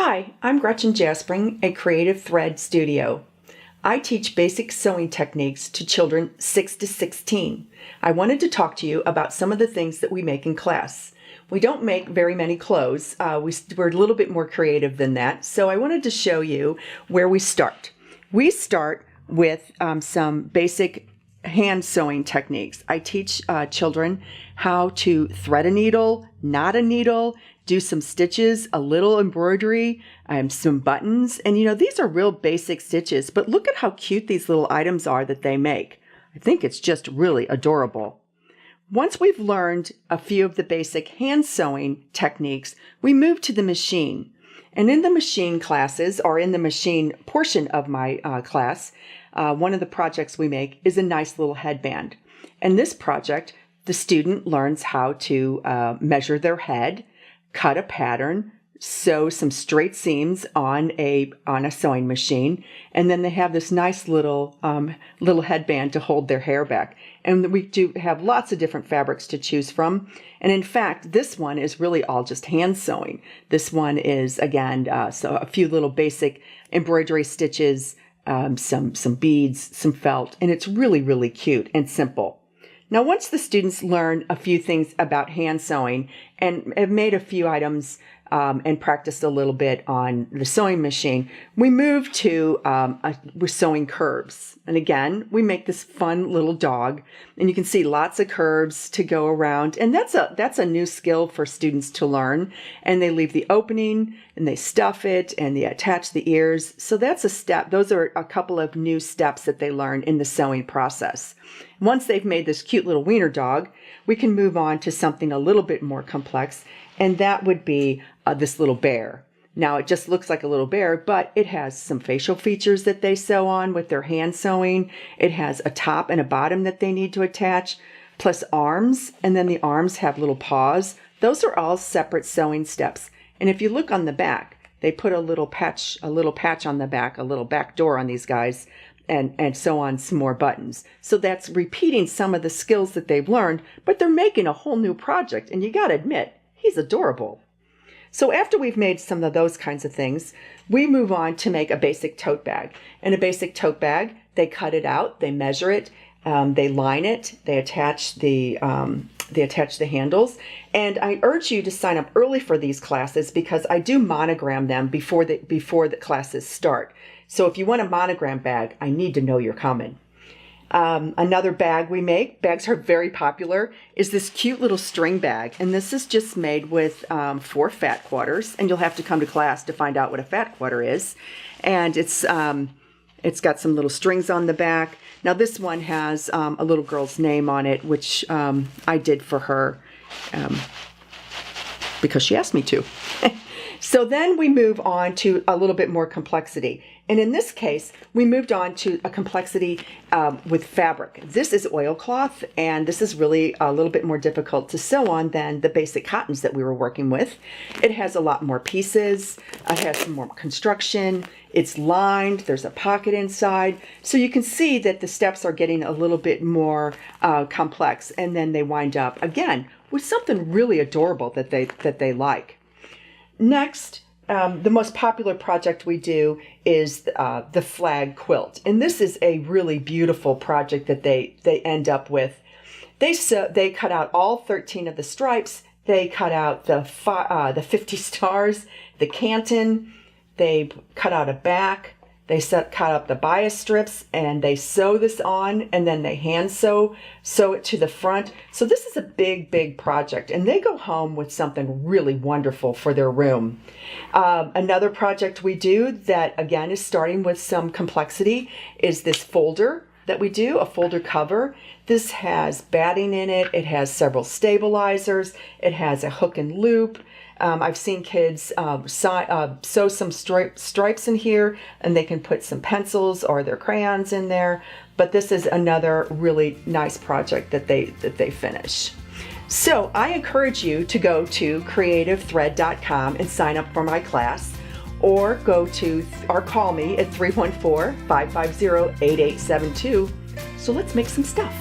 Hi, I'm Gretchen Jaspering at Creative Thread Studio. I teach basic sewing techniques to children 6 to 16. I wanted to talk to you about some of the things that we make in class. We don't make very many clothes. We're a little bit more creative than that, so I wanted to show you where we start. We start with some basic hand sewing techniques. I teach children how to thread a needle, knot a needle, do some stitches, a little embroidery, some buttons. And these are real basic stitches, but look at how cute these little items are that they make. I think it's just really adorable. Once we've learned a few of the basic hand sewing techniques, we move to the machine. And in the machine classes, or in the machine portion of my class, one of the projects we make is a nice little headband. In this project, the student learns how to measure their head, cut a pattern, sew some straight seams on a sewing machine, and then they have this nice little headband to hold their hair back. And we do have lots of different fabrics to choose from. And in fact, this one is really all just hand sewing. This one is, again, so a few little basic embroidery stitches, some beads, some felt, and it's really, really cute and simple. Now, once the students learn a few things about hand sewing and have made a few items and practiced a little bit on the sewing machine, we move to we're sewing curves. And again, we make this fun little dog, and you can see lots of curves to go around. And that's a new skill for students to learn. And they leave the opening, and they stuff it, and they attach the ears. So that's a step. Those are a couple of new steps that they learn in the sewing process. Once they've made this cute little wiener dog, we can move on to something a little bit more complex, and that would be this little bear. Now, it just looks like a little bear, but it has some facial features that they sew on with their hand sewing. It has a top and a bottom that they need to attach, plus arms, and then the arms have little paws. Those are all separate sewing steps. And if you look on the back, they put a little patch on the back, a little back door on these guys, and sew on some more buttons. So that's repeating some of the skills that they've learned, but they're making a whole new project, and you gotta admit, he's adorable. So after we've made some of those kinds of things, we move on to make a basic tote bag. In a basic tote bag, they cut it out, they measure it, they line it, they attach the handles. And I urge you to sign up early for these classes because I do monogram them before the classes start. So if you want a monogram bag, I need to know you're coming. Another bag we make, bags are very popular, is this cute little string bag. And this is just made with 4 fat quarters. And you'll have to come to class to find out what a fat quarter is. And it's got some little strings on the back. Now this one has a little girl's name on it, which I did for her because she asked me to. So then we move on to a little bit more complexity. And in this case, we moved on to a complexity with fabric. This is oilcloth, and this is really a little bit more difficult to sew on than the basic cottons that we were working with. It has a lot more pieces. It has some more construction. It's lined. There's a pocket inside. So you can see that the steps are getting a little bit more complex, and then they wind up, again, with something really adorable that they like. Next, the most popular project we do is the flag quilt. And this is a really beautiful project that they end up with. They cut out all 13 of the stripes. They cut out the 50 stars, the canton. They cut out a back. They cut up the bias strips, and they sew this on, and then they hand sew it to the front. So this is a big, big project, and they go home with something really wonderful for their room. Another project we do that, again, is starting with some complexity is this folder that we do, a folder cover. This has batting in it. It has several stabilizers. It has a hook and loop. I've seen kids sew some stripes in here, and they can put some pencils or their crayons in there. But this is another really nice project that they finish. So I encourage you to go to creativethread.com and sign up for my class, or call me at 314-550-8872. So let's make some stuff.